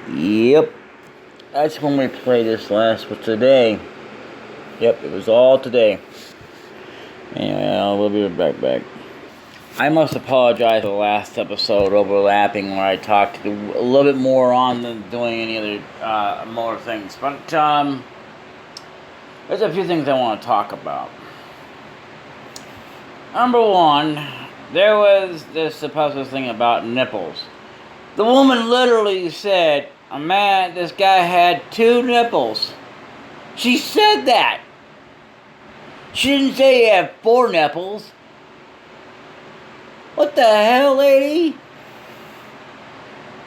Yep, that's when we played this last was today. Yep, it was all today. Anyway, we'll be back. I must apologize for the last episode overlapping where I talked a little bit more on than doing any other more things. But there's a few things I want to talk about. Number one, there was this supposed thing about nipples. The woman literally said, this guy had 2 nipples. She said that. She didn't say he had 4 nipples. What the hell, lady?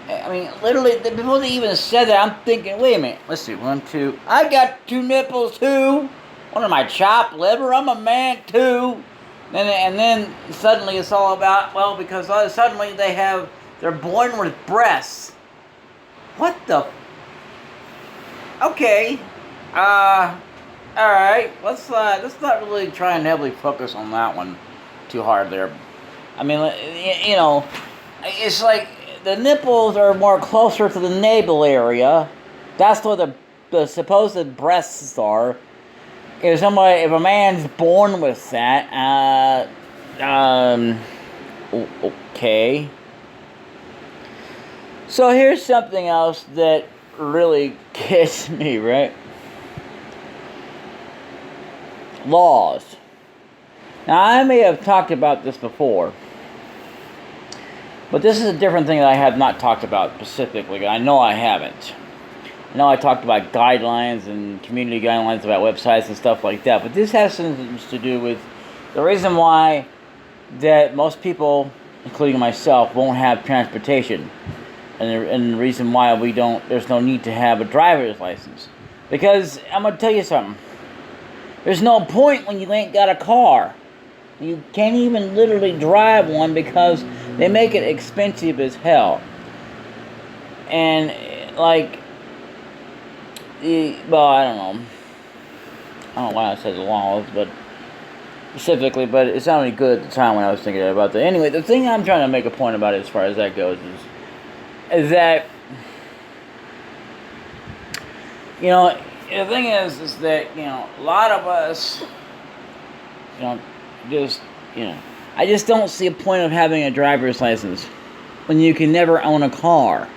I mean, literally, before they even said that, I'm thinking, wait a minute. Let's see, 1, 2. I got 2 nipples, too. What am I, chopped liver? I'm a man, too. And then suddenly it's all about, because suddenly they're born with breasts. What the? Okay. Alright. Let's not really try and heavily focus on that one too hard there. I mean, it's like the nipples are more closer to the navel area. That's where the supposed breasts are. If a man's born with that, okay. So here's something else that really gets me, right? Laws. Now, I may have talked about this before, but this is a different thing that I have not talked about specifically. I know I haven't. I know I talked about guidelines and community guidelines about websites and stuff like that, but this has something to do with the reason why that most people, including myself, won't have transportation. And the reason why there's no need to have a driver's license. Because I'm going to tell you something. There's no point when you ain't got a car. You can't even literally drive one because they make it expensive as hell. And, I don't know. I don't know why I said the laws, but specifically, but it sounded good at the time when I was thinking about that. Anyway, the thing I'm trying to make a point about as far as that goes is that, the thing is that, a lot of us, I just don't see a point of having a driver's license when you can never own a car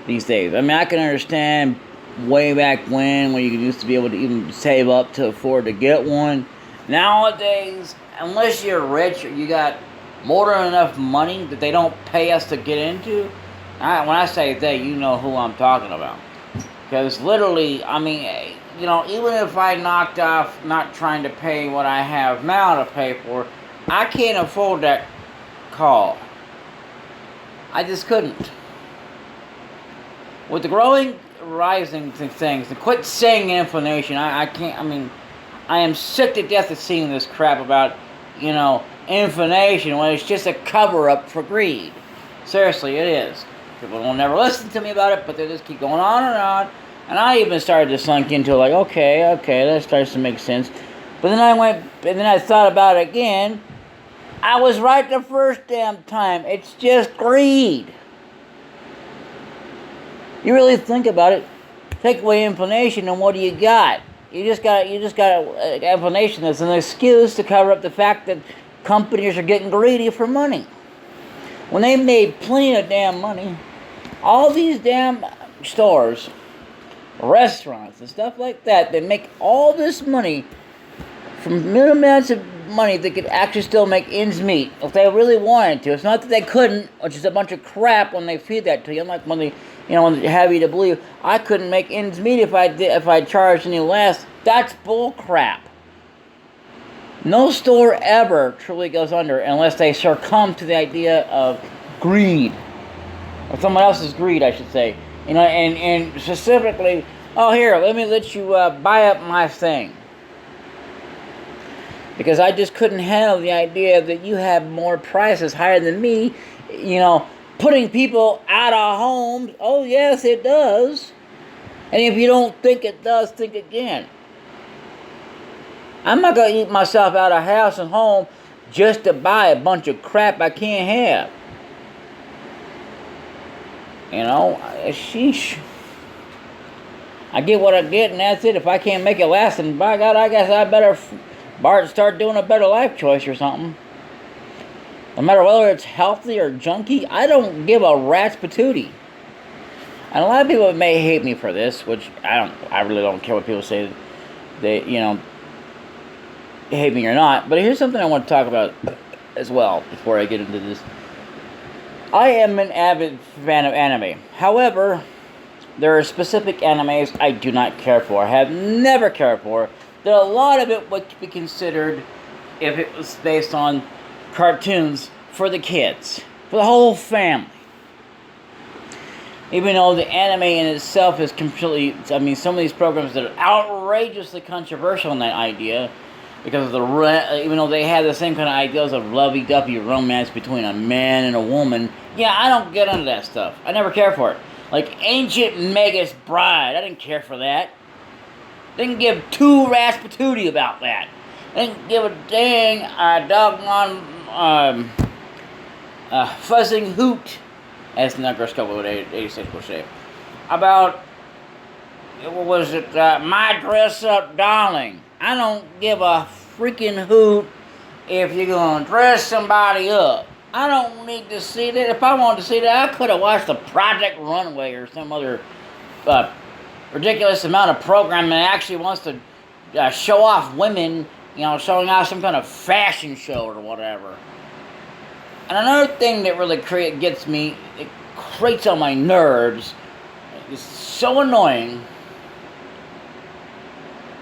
these days. I mean, I can understand way back when you used to be able to even save up to afford to get one. Nowadays, unless you're rich or you got more than enough money that they don't pay us to get into, when I say they, you know who I'm talking about. Because literally, I mean, even if I knocked off not trying to pay what I have now to pay for, I can't afford that car. I just couldn't. With the rising things, the quit saying information, I can't, I am sick to death of seeing this crap about, information when it's just a cover-up for greed. Seriously, it is. People will never listen to me about it, but they just keep going on and on. And I even started to slunk into it, okay, that starts to make sense. But then I thought about it again. I was right the first damn time. It's just greed. You really think about it. Take away inflammation, and what do you got? You just got inflammation that's an excuse to cover up the fact that companies are getting greedy for money. When they made plenty of damn money, all these damn stores, restaurants, and stuff like that, they make all this money from minimum amounts of money that could actually still make ends meet if they really wanted to. It's not that they couldn't, which is a bunch of crap when they feed that to you. Unlike when when they have you to believe I couldn't make ends meet if I charged any less. That's bull crap. No store ever truly goes under unless they succumb to the idea of greed. Or someone else's greed, I should say. And specifically, here, let me let you buy up my thing. Because I just couldn't handle the idea that you have more prices higher than me, putting people out of homes. Oh, yes, it does. And if you don't think it does, think again. I'm not going to eat myself out of house and home just to buy a bunch of crap I can't have. You know, sheesh. I get what I get, and that's it. If I can't make it last, then by God, I guess I better, Bart, start doing a better life choice or something. No matter whether it's healthy or junky, I don't give a rat's patootie. And a lot of people may hate me for this, which I really don't care what people say. They, hate me or not. But here's something I want to talk about as well before I get into this. I am an avid fan of anime. However, there are specific animes I do not care for, have never cared for. That a lot of it would be considered, if it was based on cartoons, for the kids, for the whole family. Even though the anime in itself is completely, some of these programs that are outrageously controversial in that idea, because of even though they have the same kind of ideas of lovey-dovey romance between a man and a woman, yeah, I don't get into that stuff. I never care for it. Like Ancient Magus Bride, I didn't care for that. Didn't give two rats patootie about that. Didn't give a dang doggone fuzzing hoot, as Negroscope would 86 would say, about, what was it, My Dress Up Darling. I don't give a freaking hoot if you're going to dress somebody up. I don't need to see that. If I wanted to see that, I could have watched the Project Runway or some other ridiculous amount of programming that actually wants to show off women, showing off some kind of fashion show or whatever. And another thing that really gets me, it grates on my nerves, it's so annoying.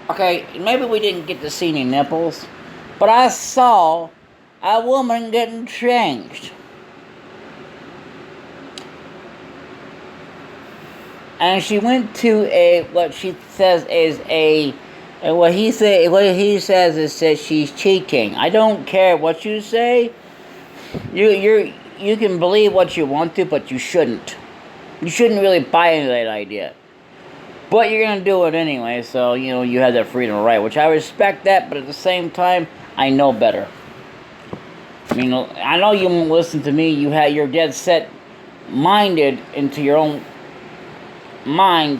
Okay, maybe we didn't get to see any nipples, but I saw a woman getting changed. And she went to what he says is she's cheating. I don't care what you say. You can believe what you want to, but you shouldn't. You shouldn't really buy into that idea. But you're going to do it anyway, so, you have that freedom of right, which I respect that, but at the same time, I know better. I know you won't listen to me. You're dead set minded into your own mind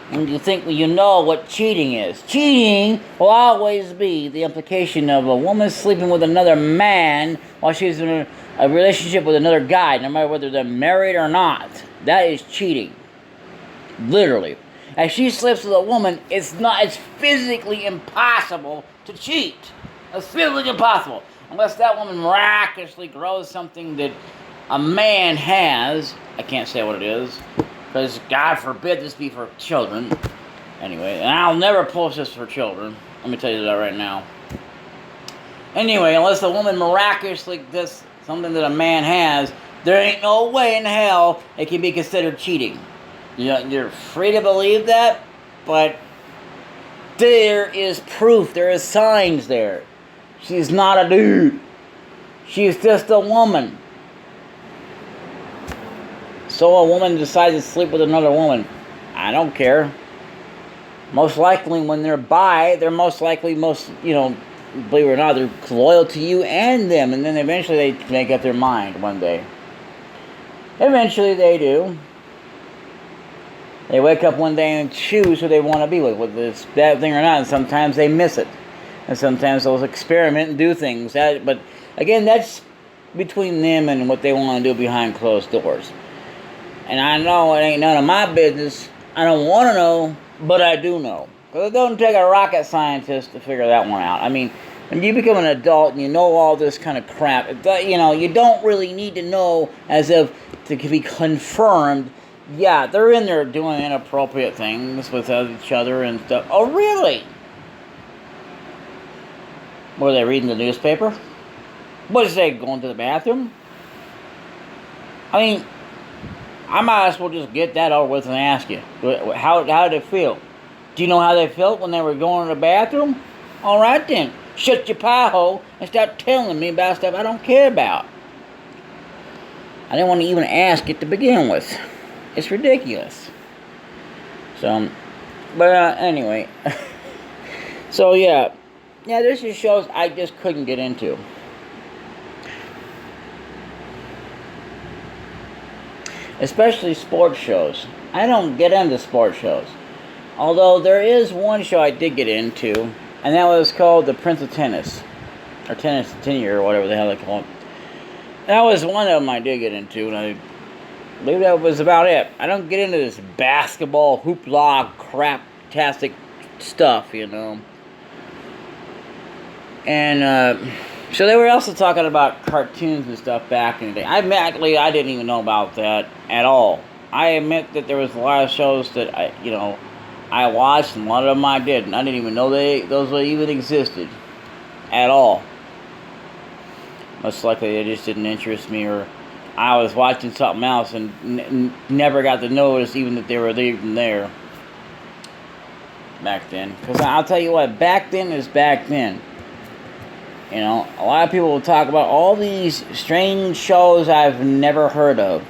when you think you know what cheating is. Cheating will always be the implication of a woman sleeping with another man while she's in a relationship with another guy, no matter whether they're married or not. That is cheating. Literally. As she sleeps with a woman, it's physically impossible to cheat. It's physically impossible. Unless that woman miraculously grows something that a man has. I can't say what it is, because God forbid this be for children. Anyway, and I'll never post this for children. Let me tell you that right now. Anyway, unless the woman miraculously does something that a man has, there ain't no way in hell it can be considered cheating. You're free to believe that, but there is proof, there is signs there. She's not a dude. She's just a woman. So a woman decides to sleep with another woman. I don't care. Most likely when they're bi, they're most likely, believe it or not, they're loyal to you and them. And then eventually they make up their mind one day. Eventually they do. They wake up one day and choose who they want to be with, whether it's that thing or not. And sometimes they miss it. And sometimes they'll experiment and do things. But again, that's between them and what they want to do behind closed doors. And I know it ain't none of my business. I don't want to know, but I do know. Because it doesn't take a rocket scientist to figure that one out. When you become an adult and you know all this kind of crap, you don't really need to know as if to be confirmed. Yeah, they're in there doing inappropriate things with each other and stuff. Oh, really? Were they reading the newspaper? Was they going to the bathroom? I might as well just get that over with and ask you. How did it feel? Do you know how they felt when they were going to the bathroom? All right then. Shut your pie hole and stop telling me about stuff I don't care about. I didn't want to even ask it to begin with. It's ridiculous. So, but anyway. So yeah, there's just shows I just couldn't get into. especially sports shows. I don't get into sports shows. Although there is one show I did get into, and that was called The Prince of Tennis. Or Tennis Tenure, or whatever the hell they call it. That was one of them I did get into, and I believe that was about it. I don't get into this basketball, hoopla, crap-tastic stuff, you know. And, so they were also talking about cartoons and stuff back in the day. I didn't even know about that at all. I admit that there was a lot of shows that I watched, and a lot of them I didn't. I didn't even know those even existed at all. Most likely they just didn't interest me, or I was watching something else and never got to notice even that they were even there back then. Because I'll tell you what, back then is back then. You know, a lot of people will talk about all these strange shows I've never heard of,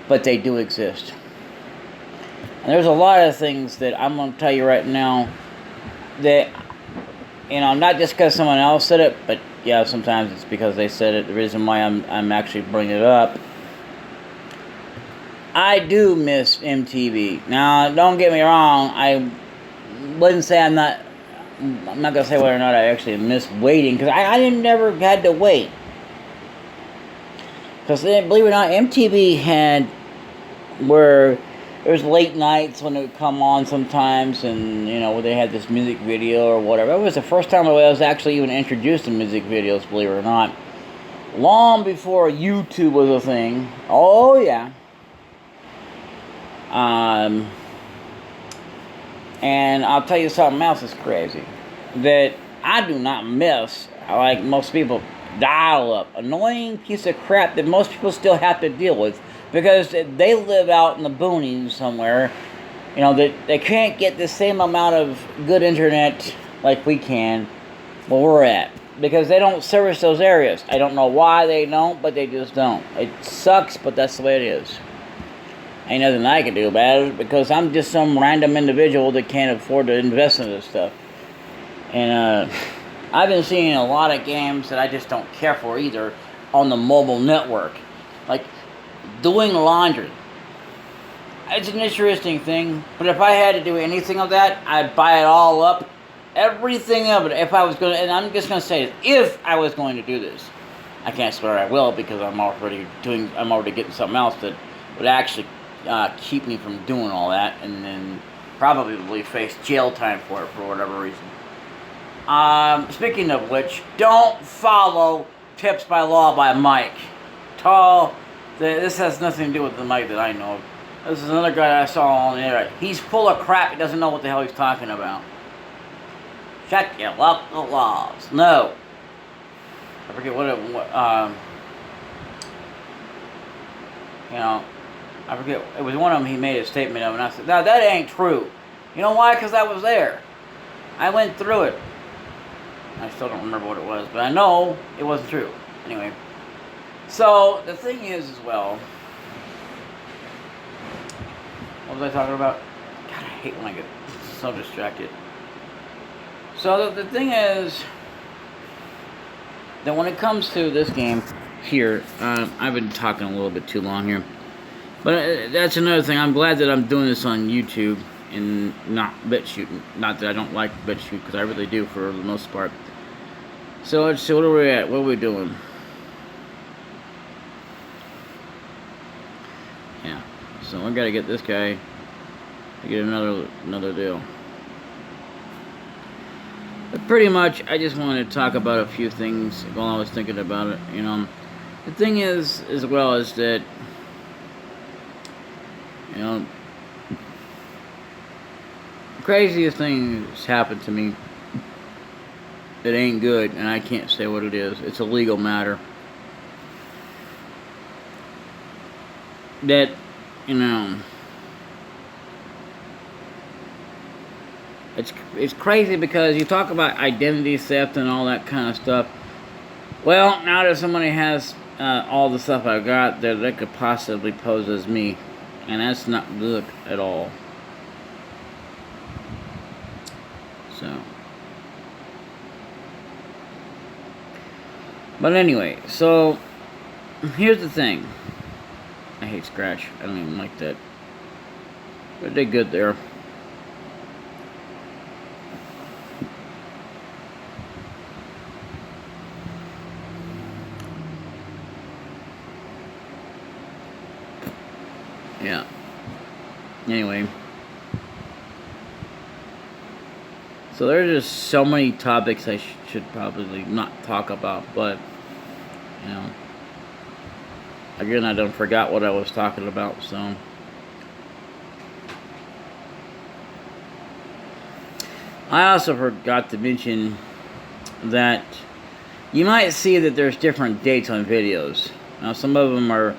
but they do exist. And there's a lot of things that I'm going to tell you right now that, not just because someone else said it, but yeah, sometimes it's because they said it. The reason why I'm actually bringing it up. I do miss MTV. Now, don't get me wrong. I wouldn't say I'm not going to say whether or not I actually miss waiting, because I didn't never had to wait. Because, believe it or not, MTV had where there was late nights when it would come on sometimes, and, where they had this music video or whatever. It was the first time I was actually even introduced to music videos, believe it or not. Long before YouTube was a thing. Oh, yeah. And I'll tell you something else that's crazy. That I do not miss, like most people, dial-up. Annoying piece of crap that most people still have to deal with. Because they live out in the boonies somewhere. They can't get the same amount of good internet like we can where we're at. Because they don't service those areas. I don't know why they don't, but they just don't. It sucks, but that's the way it is. Ain't nothing I can do about it, because I'm just some random individual that can't afford to invest in this stuff. And I've been seeing a lot of games that I just don't care for either on the mobile network. Like doing laundry. It's an interesting thing, but if I had to do anything of that, I'd buy it all up. Everything of it, if I was going to, and I'm just going to say this, if I was going to do this. I can't swear I will, because I'm already getting something else that would actually keep me from doing all that, and then probably face jail time for it for whatever reason. Speaking of which, don't follow Tips by Law by Mike. This has nothing to do with the Mike that I know of. This is another guy I saw on the internet. He's full of crap. He doesn't know what the hell he's talking about. Check your local laws. No. I forget I forget, it was one of them he made a statement of, and I said, no, that ain't true. You know why? Because I was there. I went through it. I still don't remember what it was, but I know it wasn't true. Anyway. So, the thing is, as well, what was I talking about? God, I hate when I get so distracted. So, the thing is that when it comes to this game here, I've been talking a little bit too long here. But that's another thing. I'm glad that I'm doing this on YouTube and not BitChute. Not that I don't like BitChute, because I really do for the most part. So let's see, what are we at? What are we doing? Yeah. So I gotta get this guy to get another deal. But pretty much, I just wanted to talk about a few things while I was thinking about it. The thing is, as well, is that craziest thing that's happened to me that ain't good, and I can't say what it is. It's a legal matter. That, it's crazy, because you talk about identity theft and all that kind of stuff. Well, now that somebody has all the stuff I got, that could possibly pose as me. And that's not good at all. So. But anyway, so here's the thing. I hate Scratch. I don't even like that. But they're good there. Yeah. Anyway. So there's just so many topics I should probably not talk about, but, you know, again, I don't forgot what I was talking about, so. I also forgot to mention that you might see that there's different dates on videos. Now, some of them are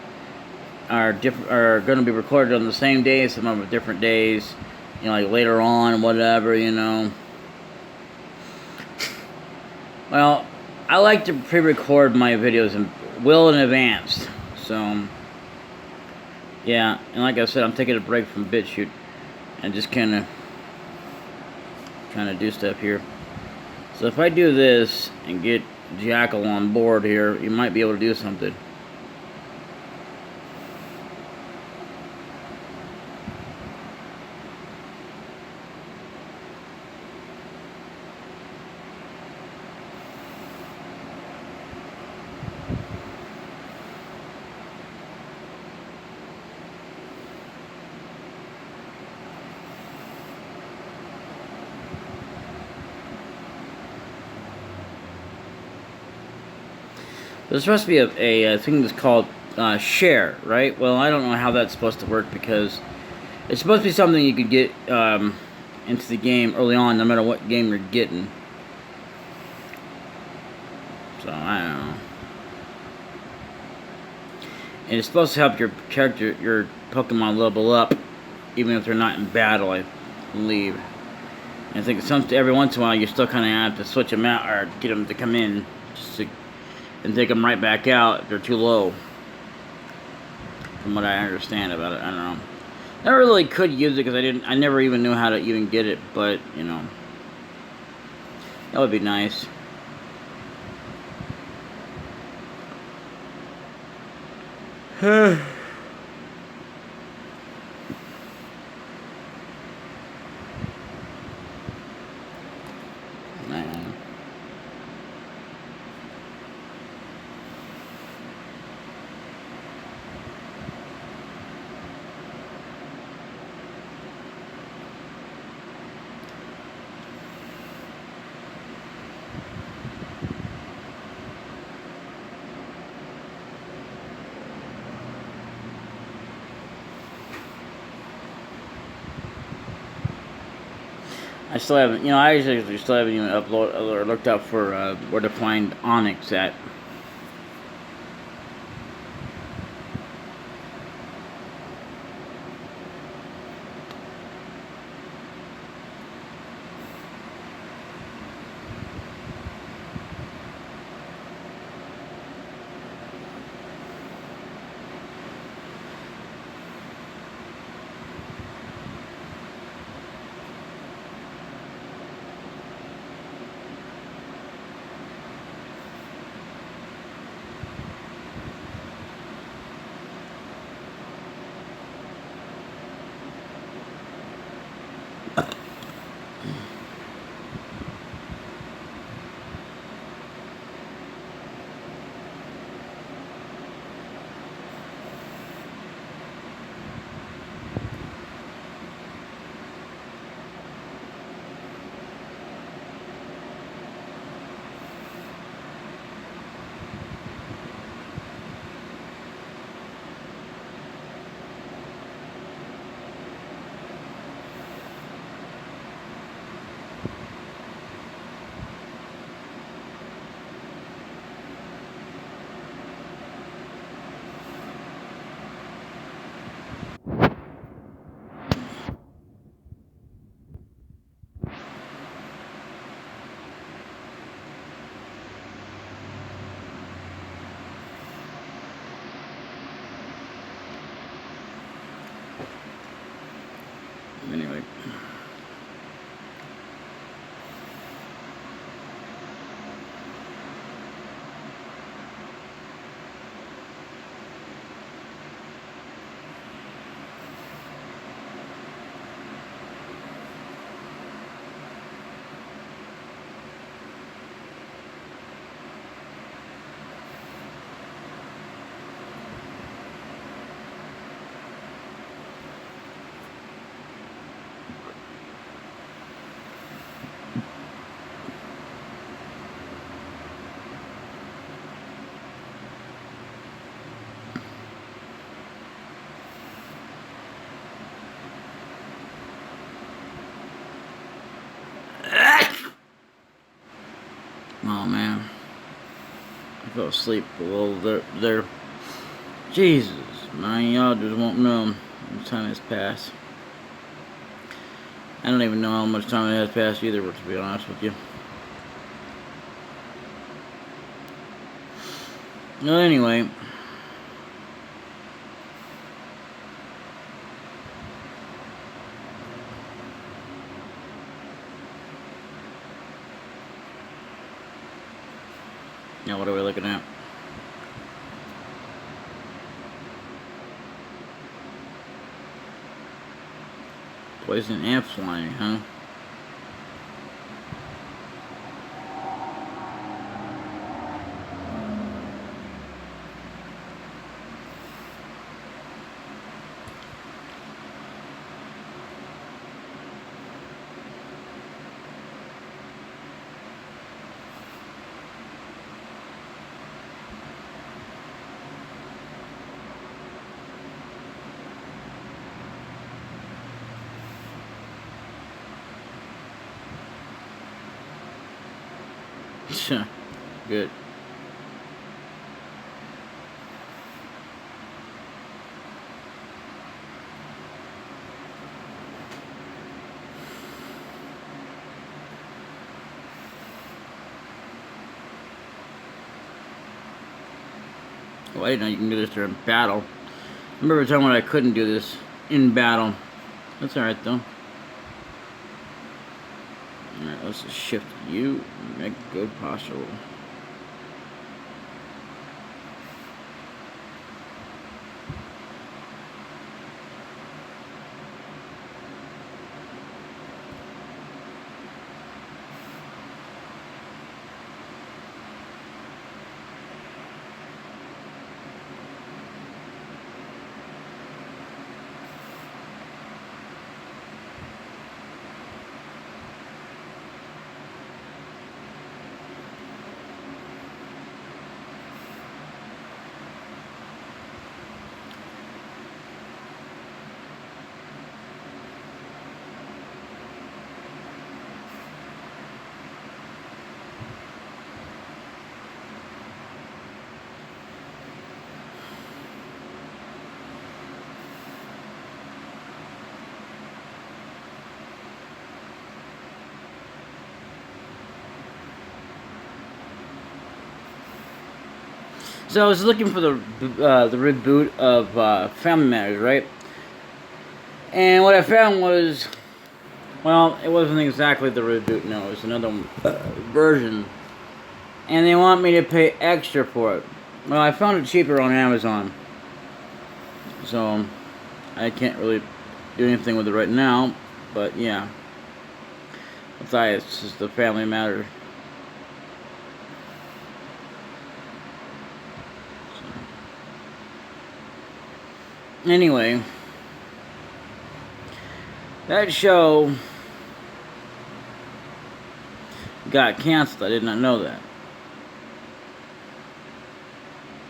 going to be recorded on the same day, some of them are different days, you know, like later on, whatever, you know. Well, I like to pre-record my videos in advance, so yeah. And like I said, I'm taking a break from BitChute and just kind of do stuff here. So if I do this and get Jackal on board here, you might be able to do something. There's supposed to be a thing that's called share, right? Well, I don't know how that's supposed to work because it's supposed to be something you could get into the game early on, no matter what game you're getting. So, I don't know. And it's supposed to help your character, your Pokemon level up, even if they're not in battle, I believe. And I think every once in a while you still kind of have to switch them out or get them to come in just to, and take them right back out if they're too low. From what I understand about it, I don't know. I really could use it because I never even knew how to even get it, but you know, that would be nice. I still haven't, you know, I actually still haven't even uploaded or looked up for where to find Onyx at. Anyway. Oh man, I fell asleep. Well, they're Jesus, man, y'all just won't know how much time has passed. I don't even know how much time it has passed either, to be honest with you. Well, anyway. Now, what are we looking at? Poison ant flying, huh? Good. Oh, I didn't know you can do this during battle. I remember a time when I couldn't do this in battle. That's alright though. Alright, let's just shift you and make good posture. So I was looking for the reboot of Family Matters, right? And what I found was, well, it wasn't exactly the reboot. No, it was another version, and they want me to pay extra for it. Well, I found it cheaper on Amazon, so I can't really do anything with it right now. But yeah, Matthias is the Family Matters. Anyway, that show got canceled. I did not know that.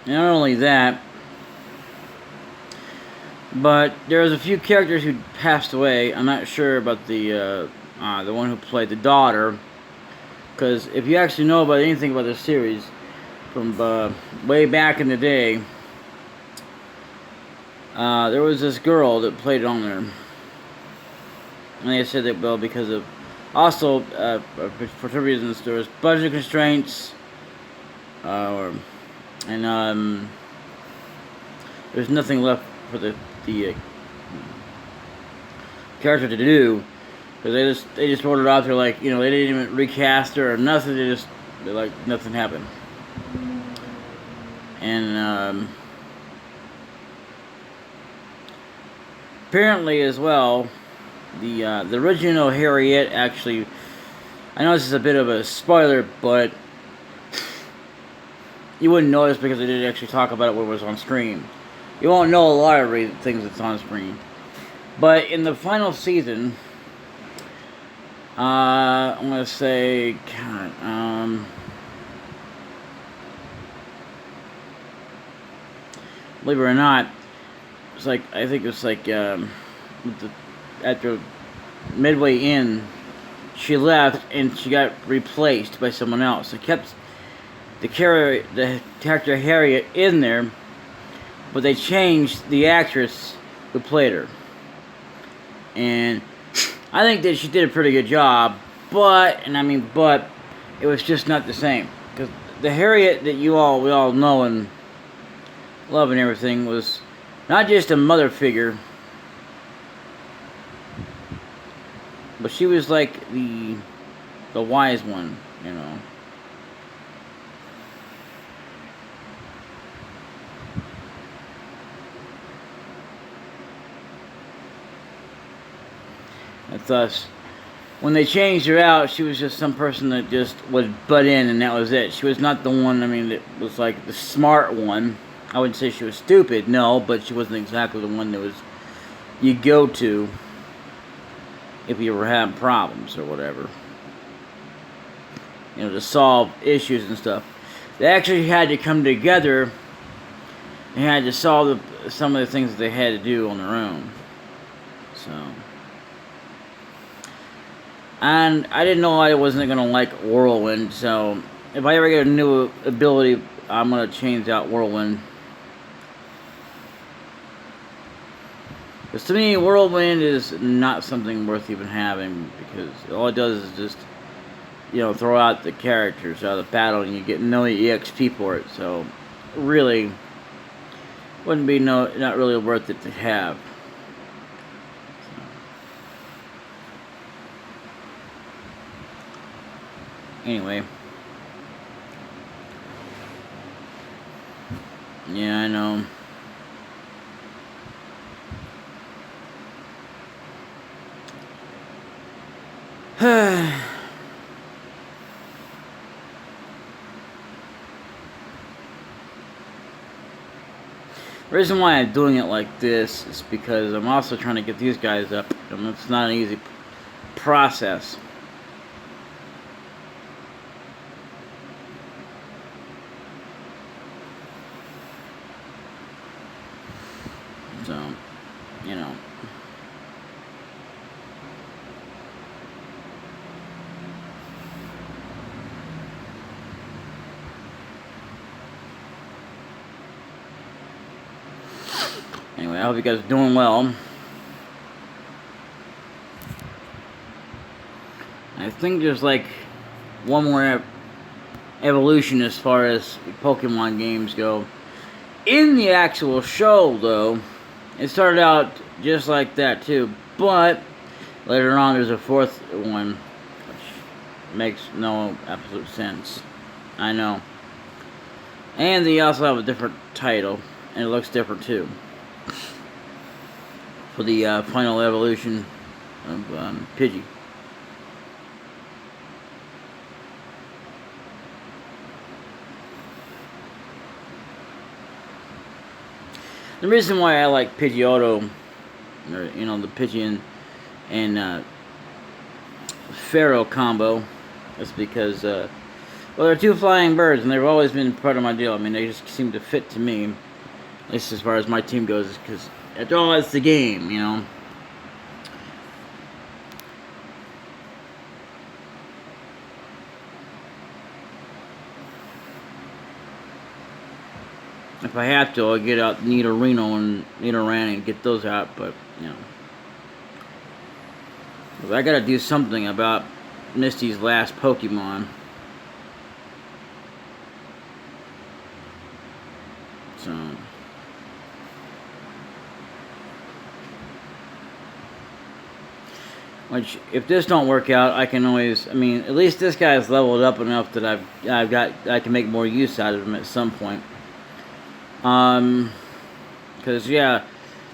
Not only that, but there's a few characters who passed away. I'm not sure about the one who played the daughter, because if you actually know about anything about this series from way back in the day, there was this girl that played it on there, and they said that, well, because of also for two reasons, there was budget constraints, and there's nothing left for the character to do, because they just wrote it out there, like, you know, they didn't even recast her or nothing. They like nothing happened. And apparently as well, the original Harriet actually, I know this is a bit of a spoiler, but you wouldn't notice because they didn't actually talk about it when it was on screen. You won't know a lot of things that's on screen. But in the final season, I'm gonna say, God, believe it or not, it's like, I think it's like after midway in, she left and she got replaced by someone else. They kept the character Harriet in there, but they changed the actress who played her. And I think that she did a pretty good job, but it was just not the same. Because the Harriet that we all know and love and everything was not just a mother figure, but she was like the wise one, you know. And thus, when they changed her out, she was just some person that just would butt in, and that was it. She was not the one, that was like the smart one. I wouldn't say she was stupid, no, but she wasn't exactly the one that was you go to if you were having problems or whatever. You know, to solve issues and stuff. They actually had to come together and had to solve some of the things that they had to do on their own. So... And I didn't know I wasn't going to like Whirlwind, so if I ever get a new ability, I'm going to change out Whirlwind. Because to me, Whirlwind is not something worth even having, because all it does is just, throw out the characters out of the battle, and you get no EXP for it, so really, wouldn't be not really worth it to have. Anyway. Yeah, I know. The reason why I'm doing it like this is because I'm also trying to get these guys up, and it's not an easy process. So, Anyway, I hope you guys are doing well. I think there's like one more evolution as far as Pokemon games go. In the actual show, though, it started out just like that, too. But later on, there's a fourth one, which makes no absolute sense. I know. And they also have a different title, and it looks different, too. For the final evolution of Pidgey. The reason why I like Pidgeotto, or the Pidgey and Pharaoh combo, is because well, they're two flying birds, and they've always been part of my deal. They just seem to fit to me, at least as far as my team goes, because after all, it's the game, If I have to, I'll get out Nidorino and Nidoran and get those out, but, I gotta do something about Misty's last Pokemon. So... Which, if this don't work out, I can always... at least this guy's leveled up enough that I can make more use out of him at some point. Because, yeah,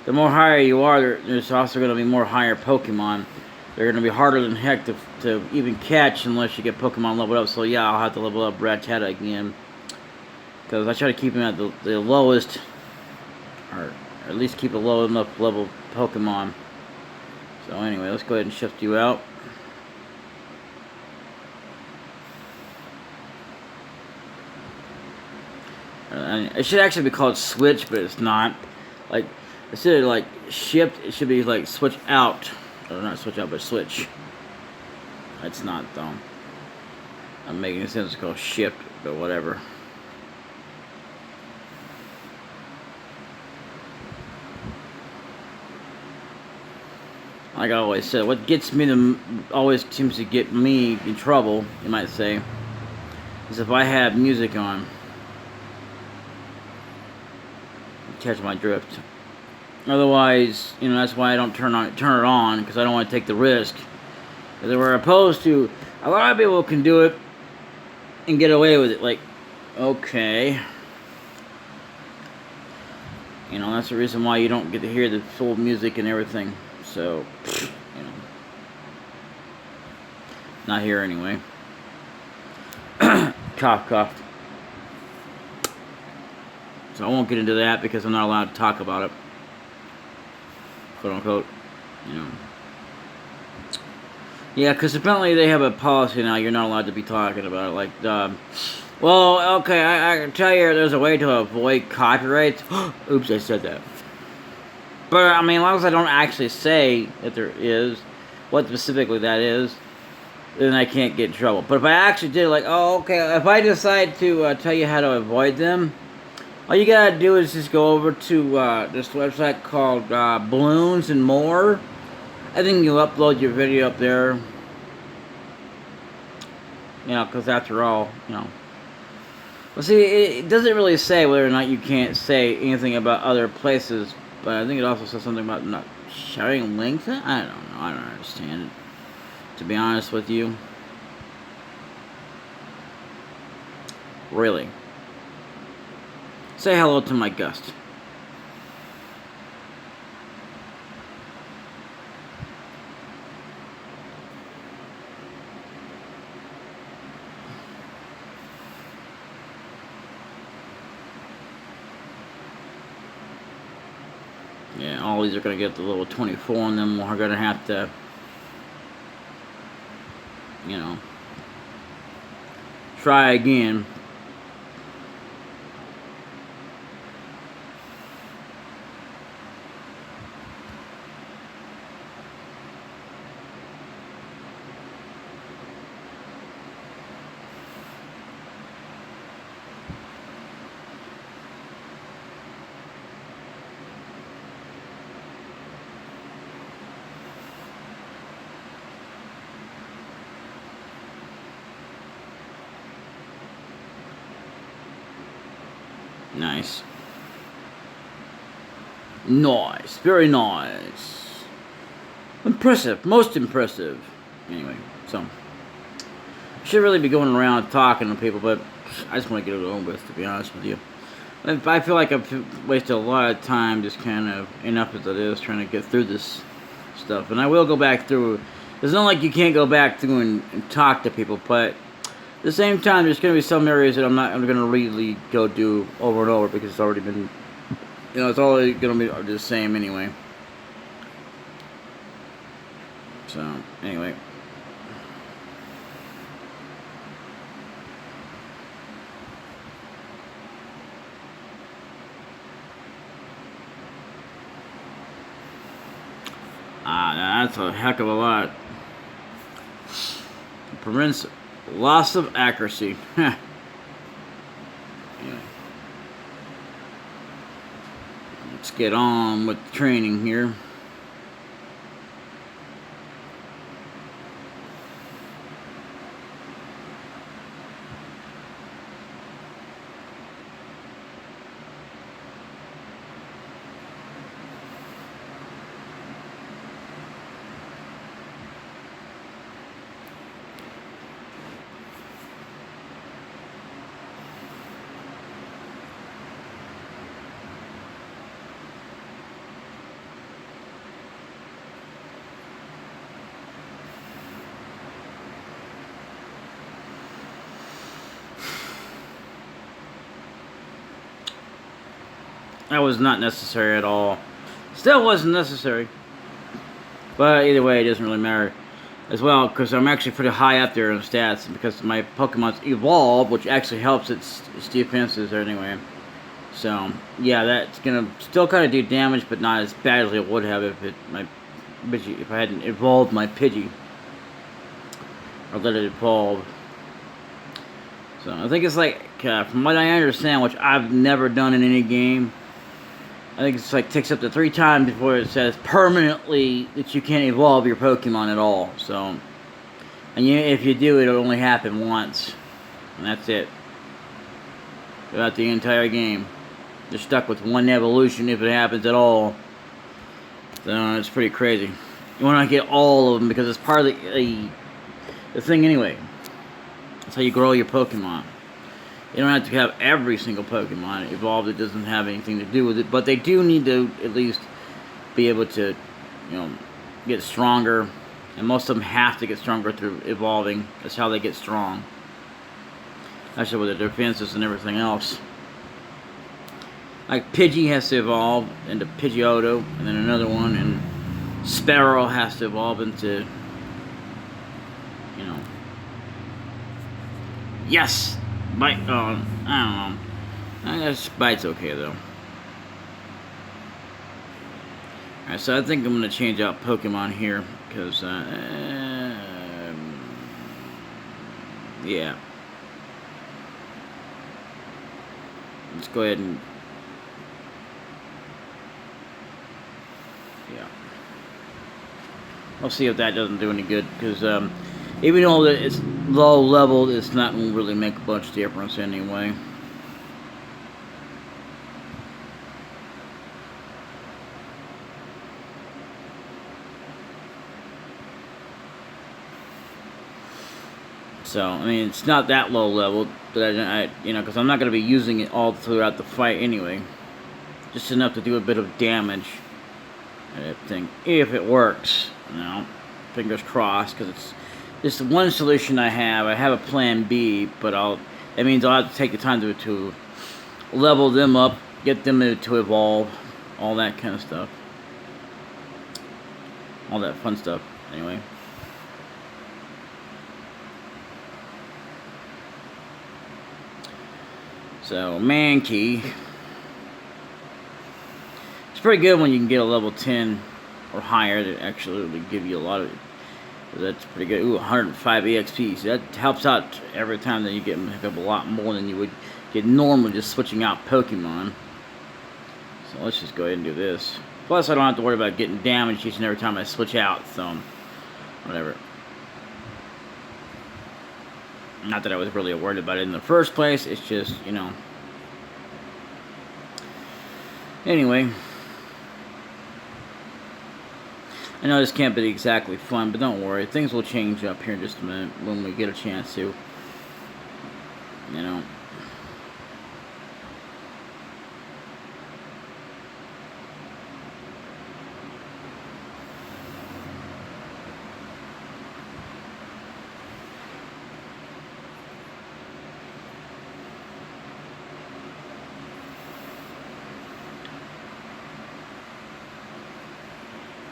the more higher you are, there's also going to be more higher Pokemon. They're going to be harder than heck to even catch unless you get Pokemon leveled up. So, yeah, I'll have to level up Rattata again. Because I try to keep him at the lowest, or at least keep a low enough level Pokemon. So, anyway, let's go ahead and shift you out. It should actually be called switch, but it's not. Like, instead of shift, it should be like switch out. Or not switch out, but switch. It's not, though. I'm making sense. It's called shift, but whatever. Like I always said, what gets me always seems to get me in trouble, you might say, is if I have music on. Catch my drift. Otherwise, you know, that's why I don't turn it on, because I don't want to take the risk. Because we're opposed to, a lot of people can do it and get away with it. Like, okay. You know, that's the reason why you don't get to hear the full music and everything. So, you know. Not here anyway. Cough, cough. So I won't get into that because I'm not allowed to talk about it. Quote unquote. You know. Yeah, because apparently they have a policy now, you're not allowed to be talking about it. Like, well, okay, I can tell you there's a way to avoid copyrights. Oops, I said that. But, I mean, as long as I don't actually say that there is, what specifically that is, then I can't get in trouble. But if I actually did, like, oh, okay, if I decide to tell you how to avoid them, all you gotta do is just go over to this website called Balloons and More. I think you'll upload your video up there. You know, because after all, you know. Well, see, it doesn't really say whether or not you can't say anything about other places, but I think it also says something about not sharing links. I don't know. I don't understand it, to be honest with you. Really. Say hello to my Gust. Yeah, all these are going to get the little 24 on them. We're going to have to, you know, try again. Nice. Nice. Very nice. Impressive. Most impressive. Anyway, so. I should really be going around talking to people, but I just want to get it over with, to be honest with you. I feel like I've wasted a lot of time just kind of, enough as it is, trying to get through this stuff. And I will go back through. It's not like you can't go back through and talk to people, but at the same time, there's going to be some areas that I'm going to really go do over and over because it's already been, you know, it's already going to be the same anyway. So, anyway. That's a heck of a lot. It prevents loss of accuracy. Anyway. Let's get on with the training here. That was not necessary at all. Still wasn't necessary. But either way, it doesn't really matter. As well, because I'm actually pretty high up there in stats. Because my Pokemon's evolved, which actually helps its defenses anyway. So, yeah, that's going to still kind of do damage, but not as bad as it would have if I hadn't evolved my Pidgey. or let it evolve. So I think it's like, from what I understand, which I've never done in any game, I think it's like takes up to 3 times before it says permanently that you can't evolve your Pokemon at all. So, and if you do, it'll only happen once, and that's it. Throughout the entire game, you're stuck with one evolution if it happens at all. So it's pretty crazy. You want to get all of them because it's part of the thing anyway. That's how you grow your Pokemon. You don't have to have every single Pokemon evolved. It doesn't have anything to do with it, but they do need to at least be able to, get stronger. And most of them have to get stronger through evolving. That's how they get strong. Actually, with their defenses and everything else. Like Pidgey has to evolve into Pidgeotto, and then another one, and Sparrow has to evolve into, yes, Bite. I don't know. I guess Bite's okay though. Alright, so I think I'm gonna change out Pokemon here because, yeah. Let's go ahead and, yeah. We'll see if that doesn't do any good, because even though that it's low level, it's not going to really make a bunch of difference anyway. So, I mean, it's not that low level, but because I'm not going to be using it all throughout the fight anyway. Just enough to do a bit of damage, I think, if it works. Fingers crossed, because it's just one solution I have. I have a plan B, but that means I'll have to take the time to level them up, get them to evolve, all that kind of stuff. All that fun stuff, anyway. So, Mankey. It's pretty good when you can get a level 10 or higher. That actually give you a lot of... That's pretty good. Ooh, 105 EXP. So that helps out every time that you get a lot more than you would get normally just switching out Pokemon. So let's just go ahead and do this. Plus, I don't have to worry about getting damaged each and every time I switch out. So, whatever. Not that I was really worried about it in the first place. It's just, Anyway. I know this can't be exactly fun, but don't worry. Things will change up here in just a minute when we get a chance to.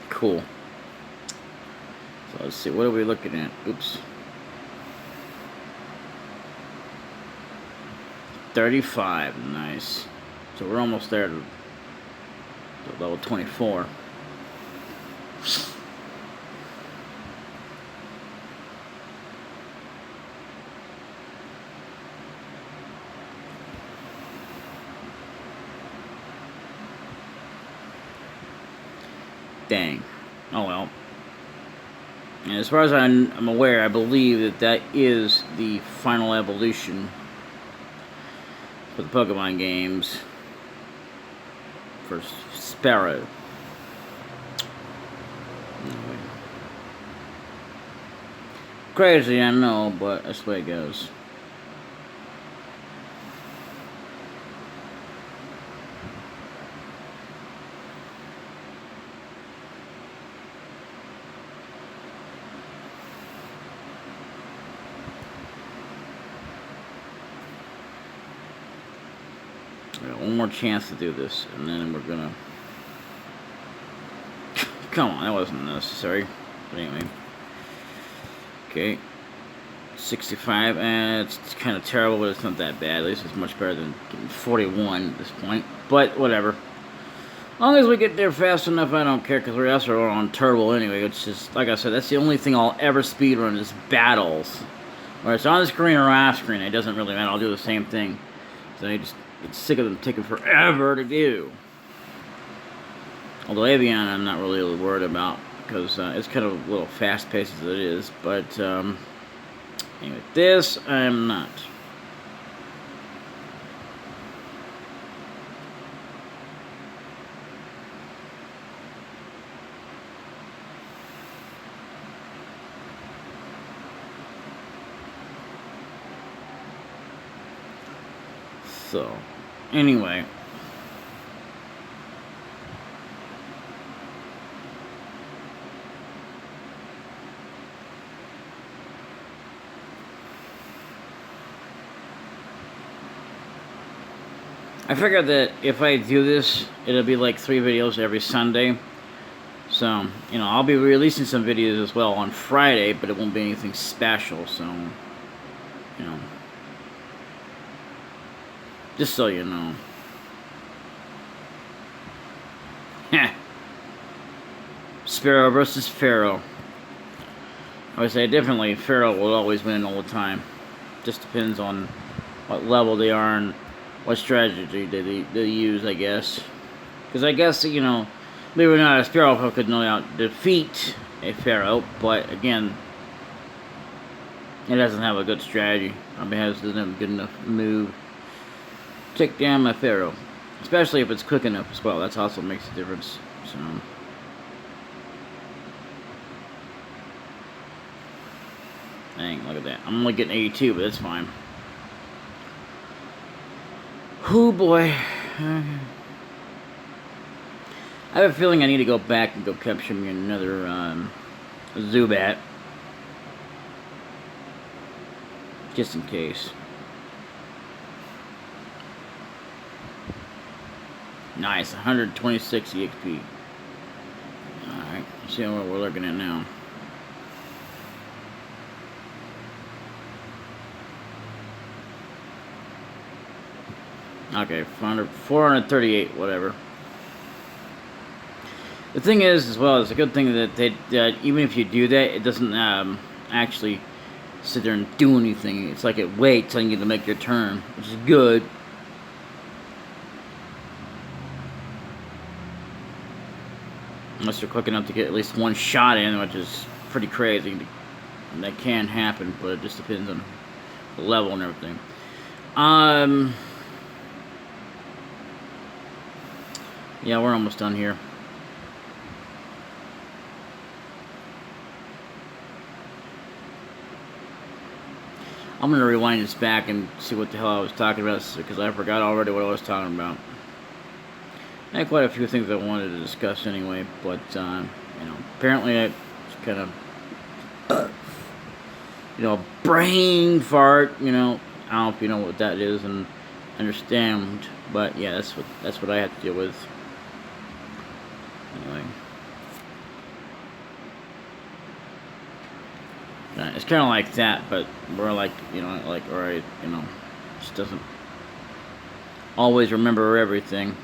Cool. So let's see, what are we looking at? Oops. 35, nice. So we're almost there to level 24. Dang. Oh well. And as far as I'm aware, I believe that is the final evolution for the Pokemon games for Sparrow. Anyway. Crazy, I know, but that's the way it goes. We got one more chance to do this, and then we're gonna... Come on, that wasn't necessary. But anyway. Okay. 65, and it's kind of terrible, but it's not that bad. At least it's much better than getting 41 at this point. But, whatever. As long as we get there fast enough, I don't care, because we're also on turbo anyway. It's just, like I said, that's the only thing I'll ever speedrun is battles. Whether it's on the screen or off screen, it doesn't really matter. I'll do the same thing. So I just get sick of them taking forever to do. Although Avion I'm not really worried about, because it's kind of a little fast-paced as it is. But anyway, this I'm not. So, anyway. I figured that if I do this, it'll be like 3 videos every Sunday. So, you know, I'll be releasing some videos as well on Friday, but it won't be anything special, so, you know. Just so you know. Heh. Sparrow versus Pharaoh. I would say definitely Pharaoh will always win all the time. Just depends on what level they are and what strategy they use, I guess. Because I guess, you know, believe it or not, a Sparrow could no doubt defeat a Pharaoh, but again, it doesn't have a good strategy. I mean, it doesn't have a good enough move. Take down my Pharaoh. Especially if it's quick enough as well. That's also makes a difference. So, dang, look at that. I'm only getting 82, but that's fine. Oh boy. I have a feeling I need to go back and go capture me another Zubat. Just in case. Nice, 126 EXP. Alright, see what we're looking at now. Okay, 438, whatever. The thing is, as well, it's a good thing that even if you do that, it doesn't actually sit there and do anything. It's like it waits on you to make your turn, which is good. Unless you're quick enough to get at least one shot in, which is pretty crazy. And that can happen, but it just depends on the level and everything. Yeah, we're almost done here. I'm going to rewind this back and see what the hell I was talking about, because I forgot already what I was talking about. I had quite a few things I wanted to discuss anyway, but, you know, apparently I just kind of, you know, brain fart, you know. I don't know if you know what that is and understand, but yeah, that's what I have to deal with. Anyway. It's kind of like that, but we're like, you know, like, alright, you know, just doesn't always remember everything.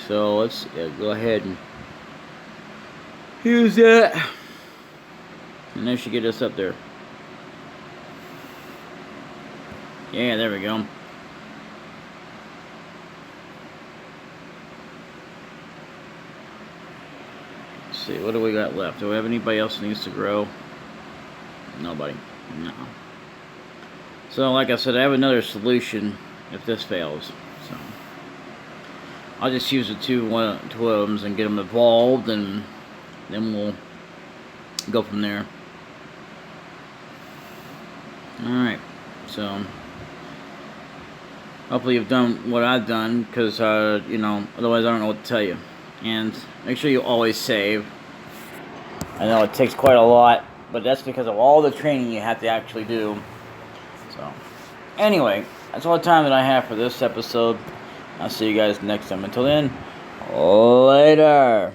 So let's go ahead and use that, and that should get us up there. Yeah, there we go. Let's see, what do we got left? Do we have anybody else that needs to grow? Nobody. No. So, like I said, I have another solution if this fails. So I'll just use the two items and get them evolved, and then we'll go from there. Alright, so hopefully you've done what I've done, because, you know, otherwise I don't know what to tell you. And make sure you always save. I know it takes quite a lot, but that's because of all the training you have to actually do. So, anyway, that's all the time that I have for this episode. I'll see you guys next time. Until then, later.